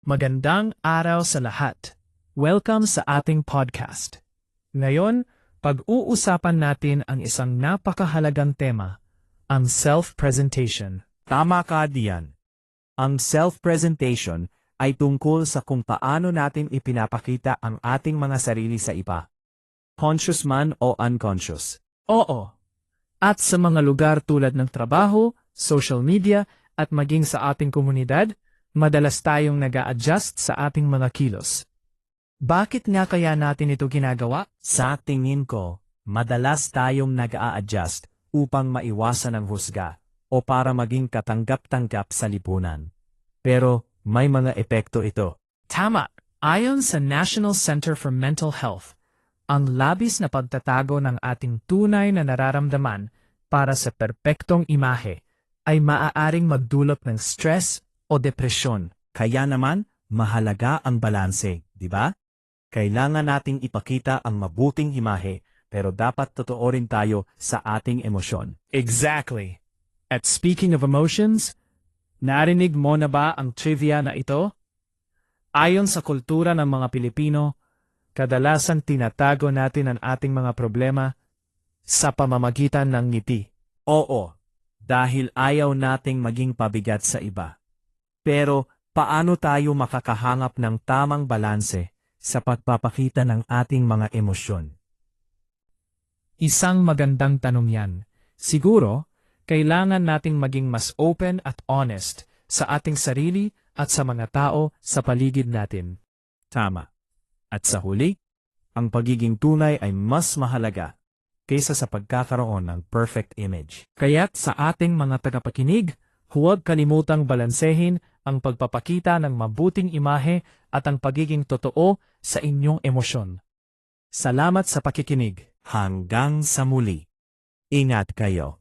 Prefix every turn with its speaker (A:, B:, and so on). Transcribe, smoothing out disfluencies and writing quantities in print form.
A: Magandang araw sa lahat. Welcome sa ating podcast. Ngayon, pag-uusapan natin ang isang napakahalagang tema, ang self-presentation.
B: Tama ka diyan. Ang self-presentation ay tungkol sa kung paano natin ipinapakita ang ating mga sarili sa iba. Conscious man o unconscious.
A: Oo. At sa mga lugar tulad ng trabaho, social media, at maging sa ating komunidad, madalas tayong nag-a-adjust sa ating mga kilos. Bakit nga kaya natin ito ginagawa?
B: Sa tingin ko, madalas tayong nag-a-adjust upang maiwasan ang husga o para maging katanggap-tanggap sa lipunan. Pero may mga epekto ito.
A: Tama. Ayon sa National Center for Mental Health, ang labis na pagtatago ng ating tunay na nararamdaman para sa perpektong imahe ay maaaring magdulot ng stress o depresyon.
B: Kaya naman, mahalaga ang balanse, di ba? Kailangan nating ipakita ang mabuting imahe, pero dapat totoo rin tayo sa ating emosyon.
A: Exactly. At speaking of emotions, narinig mo na ba ang trivia na ito? Ayon sa kultura ng mga Pilipino, kadalasan tinatago natin ang ating mga problema sa pamamagitan ng ngiti.
B: Oo, dahil ayaw nating maging pabigat sa iba. Pero paano tayo makakahangap ng tamang balanse sa pagpapakita ng ating mga emosyon?
A: Isang magandang tanong yan. Siguro, kailangan nating maging mas open at honest sa ating sarili at sa mga tao sa paligid natin.
B: Tama. At sa huli, ang pagiging tunay ay mas mahalaga kaysa sa pagkakaroon ng perfect image.
A: Kaya't sa ating mga tagapakinig, huwag kalimutang balansehin ang pagpapakita ng mabuting imahe at ang pagiging totoo sa inyong emosyon. Salamat sa pakikinig.
B: Hanggang sa muli. Ingat kayo.